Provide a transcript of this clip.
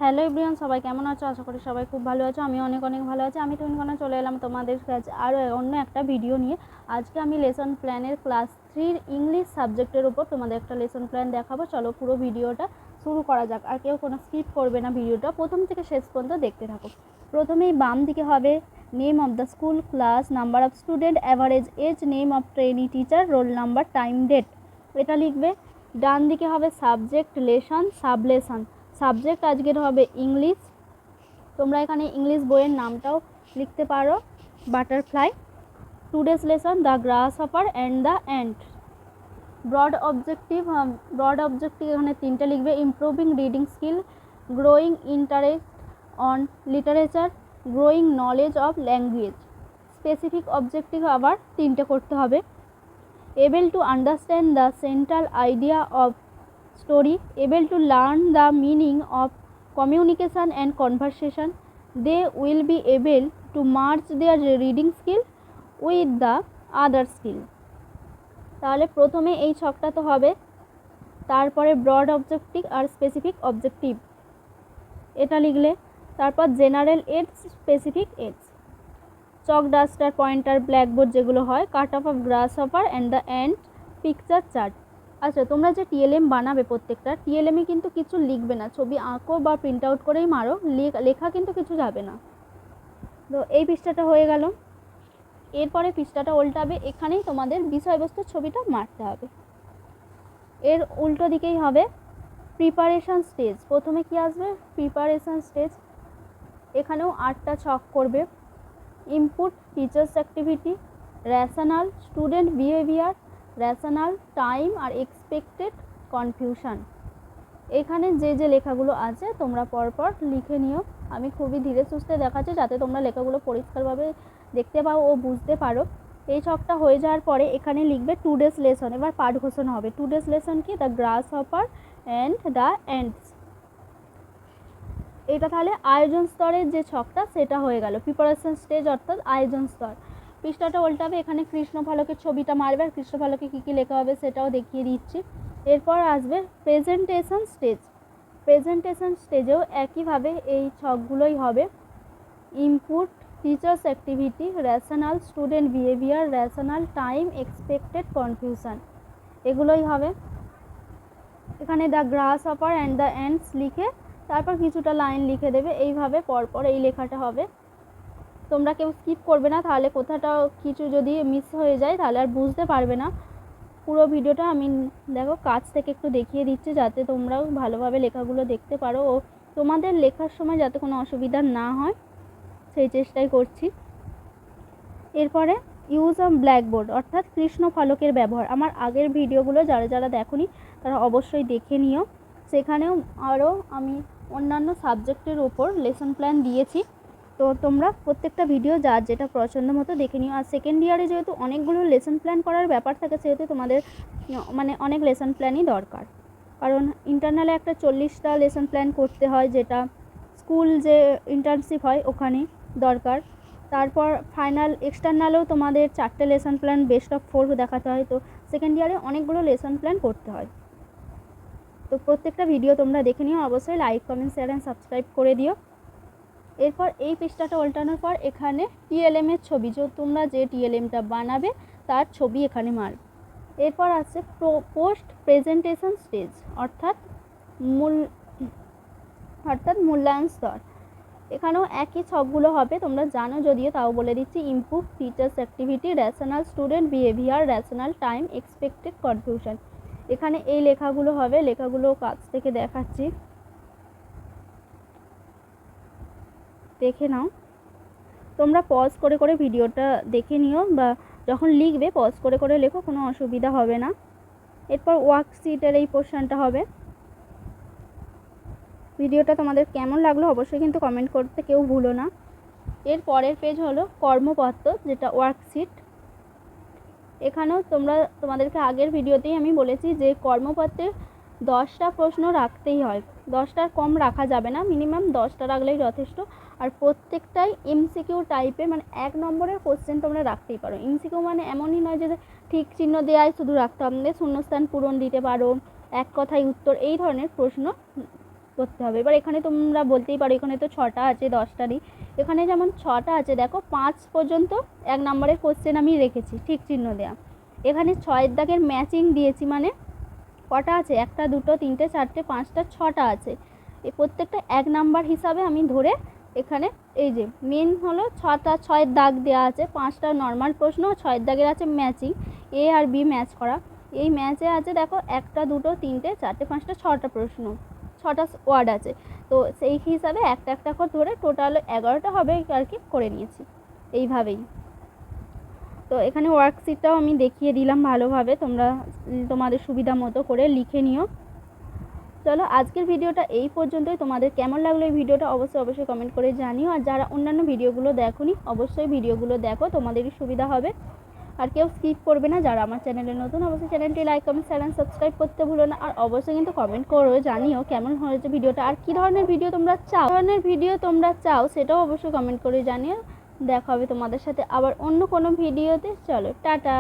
Hello everyone, সবাই কেমন আছো? আশা করি সবাই খুব ভালো আছো। আমি অনেক ভালো আছি। আমি তুহিন চলে এলাম তোমাদের কাছে আরও অন্য একটা ভিডিও নিয়ে। আজকে আমি লেসন প্ল্যানের ক্লাস 3 ইংলিশ সাবজেক্টের উপর তোমাদের একটা লেসন প্ল্যান দেখাবো। চলো পুরো ভিডিওটা শুরু করা যাক। আর কেউ কোনো স্কিপ করবে না, ভিডিওটা প্রথম থেকে শেষ পর্যন্ত দেখতে থাকো। প্রথমেই বাম দিকে হবে name of the school, class, number of student, average age, name of trainee teacher, roll number, time, date, এটা লিখবে। ডান দিকে হবে সাবজেক্ট, লেসন, সাবলেসন। সাবজেক্ট আজকের হবে ইংলিশ। তোমরা এখানে ইংলিশ বইয়ের নামটাও লিখতে পারো, butterfly. Today's lesson the grasshopper and the ant. Broad objective এখানে তিনটে লিখবে। Improving reading skill, growing interest on literature, growing knowledge of language. Specific objective আবার তিনটে করতে হবে। Able to understand the central idea of story, able to learn the meaning of communication and conversation. They will be able to merge their reading skill with the other skill. তাহলে প্রথমে এই ছকটা তো হবে, তারপরে ব্রড অবজেক্টিভ আর specific objective এটা লিখলে, তারপর general ads, specific ads, চক, duster, pointer, blackboard যেগুলো হয়, cut off glass hopper and the ant, picture chart. আচ্ছা, তোমরা যে টিএলএম বানাবে প্রত্যেকটা টিএলএমে কিন্তু কিছু লিখবে না, ছবি আঁকো বা প্রিন্ট আউট করেই মারো, লেখা কিন্তু কিছু যাবে না। তো এই পৃষ্ঠাটা হয়ে গেল। এরপরে পৃষ্ঠাটা উল্টাবে, এখানেই তোমাদের বিষয়বস্তুর ছবিটা মারতে হবে। এর উল্টো দিকেই হবে প্রিপারেশন স্টেজ। প্রথমে কি আসবে? Preparation stage. এখানেও 8টা ছক করবে। Input, teachers activity, rational, student behaviour, rational, time আর এক্সপেক্টেড কনফিউশন। এখানে যে লেখাগুলো আছে তোমরা পরপর লিখে নিও। আমি খুবই ধীরে সুস্থে দেখাচ্ছি যাতে তোমরা লেখাগুলো পরিষ্কারভাবে দেখতে পাও ও বুঝতে পারো। এই ছকটা হয়ে যাওয়ার পরে এখানে লিখবে টুডেস লেসন। এবার পাঠ ঘোষণা হবে। টুডেস লেসন কি? The grasshopper and the ants. এটা তাহলে আয়োজন স্তরের যে ছকটা সেটা হয়ে গেল। প্রিপারেশন স্টেজ অর্থাৎ আয়োজন স্তর। পৃষ্ঠাটা উল্টাবে, এখানে কৃষ্ণ ফলকের ছবিটা মারবে আর কৃষ্ণ ফলকে কী কী লেখা হবে সেটাও দেখিয়ে দিচ্ছি। এরপর আসবে প্রেজেন্টেশন স্টেজ। প্রেজেন্টেশন স্টেজেও একইভাবে এই ছকগুলোই হবে। Input, teachers activity, rational, student behaviour, rational, time, expected confusion, এগুলোই হবে। এখানে the grasshopper and the ants লিখে তারপর কিছুটা লাইন লিখে দেবে। এইভাবে পরপর এই লেখাটা হবে। তোমরা কেউ স্কিপ করবে না, তাহলে কোথাটা কিছু যদি মিস হয়ে যায় তাহলে আর বুঝতে পারবে না। পুরো ভিডিওটা আমি দেখো কাছ থেকে একটু দেখিয়ে দিচ্ছি যাতে তোমরাও ভালোভাবে লেখাগুলো দেখতে পারো ও তোমাদের লেখার সময় যাতে কোনো অসুবিধা না হয় সেই চেষ্টাই করছি। এরপরে ইউজ অফ ব্ল্যাকবোর্ড অর্থাৎ কৃষ্ণ ফলকের ব্যবহার। আমার আগের ভিডিওগুলো যারা দেখোনি তারা অবশ্যই দেখে নিও। সেখানেও আরও আমি অন্যান্য সাবজেক্টের ওপর লেসন প্ল্যান দিয়েছি। তো তোমরা প্রত্যেকটা ভিডিও যার যেটা পছন্দ মতো দেখে নিও। আর সেকেন্ড ইয়ারে যেহেতু অনেকগুলো লেসন প্ল্যান করার ব্যাপার থাকে সেহেতু তোমাদের অনেক লেসন প্ল্যানই দরকার। কারণ ইন্টারনালে একটা 40টা লেসন প্ল্যান করতে হয়, যেটা স্কুল যে ইন্টার্নশিপ হয় ওখানে দরকার। তারপর ফাইনাল এক্সটার্নালেও তোমাদের 4টে লেসন প্ল্যান বেস্ট অফ 4 দেখাতে হয়। তো সেকেন্ড ইয়ারে অনেকগুলো লেসন প্ল্যান করতে হয়। তো প্রত্যেকটা ভিডিও তোমরা দেখে নিও। অবশ্যই like, comment, share and subscribe করে দিও। এরপর এই পৃষ্ঠাটা উল্টানোর পর এখানে টিএলএমের ছবি, তোমরা যে টিএলএমটা বানাবে তার ছবি এখানে মারবে। এরপর আছে পোস্ট প্রেজেন্টেশন স্টেজ অর্থাৎ মূল্যায়ন স্তর। এখানেও একই ছকগুলো হবে, তোমরা জানো যদিও তাও বলে দিচ্ছি। Input, teachers activity, rational, student behaviour, rational, time, expected confusion. এখানে এই লেখাগুলো হবে। লেখাগুলো কাছ থেকে দেখাচ্ছি, দেখে নাও। তোমরা পজ করে ভিডিওটা দেখে নিও বা যখন লিখবে পজ করে লেখো, কোনো অসুবিধা হবে না। এরপর ওয়ার্কশিটের এই পোর্শনটা হবে। ভিডিওটা তোমাদের কেমন লাগলো অবশ্যই কিন্তু কমেন্ট করতে কেউ ভুলো না। এর পরের পেজ হলো কর্মপত্র, যেটা ওয়ার্কশিট। এখানেও তোমাদেরকে আগের ভিডিওতেই আমি বলেছি যে কর্মপত্রে 10টা প্রশ্ন রাখতেই হয়, 10টার কম রাখা যাবে না, মিনিমাম 10টা রাখলেই যথেষ্ট। আর প্রত্যেকটাই এমসিকিউ টাইপের, মানে 1 নম্বরের কোশ্চেন তোমরা রাখতেই পারো। এমসিকিউ মানে এমনই নয় যে ঠিক চিহ্ন দেওয়াই শুধু রাখতে হবে, শূন্যস্থান পূরণ দিতে পারো, এক কথায় উত্তর, এই ধরনের প্রশ্ন করতে হবে। এবার এখানে তোমরা বলতেই পারো এখানে তো 6টা আছে 10টা নেই, এখানে যেমন 6টা আছে দেখো 5 পর্যন্ত 1 নম্বরের কোশ্চেন আমি রেখেছি ঠিক চিহ্ন দেওয়া। এখানে 6 দাগের ম্যাচিং দিয়েছি, মানে কটা আছে 1টা 2টো 3টে 4টে 5টা 6টা আছে। এই প্রত্যেকটা 1 নাম্বার হিসাবে আমি ধরে এখানে এই যে মেন হলো 6 দাগ দেওয়া আছে, 5টা নর্মাল প্রশ্ন, 6 দাগের আছে ম্যাচিং, এ আর বি ম্যাচ করা। এই ম্যাচে আছে দেখো 1টা 2টো 3টে 4টে 5টা 6টা প্রশ্ন, 6টা ওয়ার্ড আছে। তো সেই হিসাবে একটা একটা করে ধরে টোটাল 11টা হবে আর কি করে নিয়েছি এইভাবেই। তো এখানে ওয়ার্কশিটটাও আমি দেখিয়ে দিলাম ভালোভাবে, তোমরা তোমাদের সুবিধা মতো করে লিখে নিও। চলো আজকের ভিডিওটা এই পর্যন্তই। তোমাদের কেমন লাগলো এই ভিডিওটা অবশ্যই কমেন্ট করে জানিও। আর যারা অন্যান্য ভিডিওগুলো দেখোনি অবশ্যই ভিডিওগুলো দেখো, তোমাদেরই সুবিধা হবে। আর কেউ স্কিপ করবে না। যারা আমার চ্যানেলে নতুন অবশ্যই চ্যানেলটি like comment share and subscribe করতে ভুলো না। আর অবশ্যই কিন্তু কমেন্ট করো, জানিও কেমন হয়েছে ভিডিওটা, আর কী ধরনের ভিডিও তোমরা চাও সেটাও অবশ্যই কমেন্ট করে জানিও। দেখা হবে তোমাদের সাথে আবার অন্য কোনো ভিডিওতে। চলো টাটা।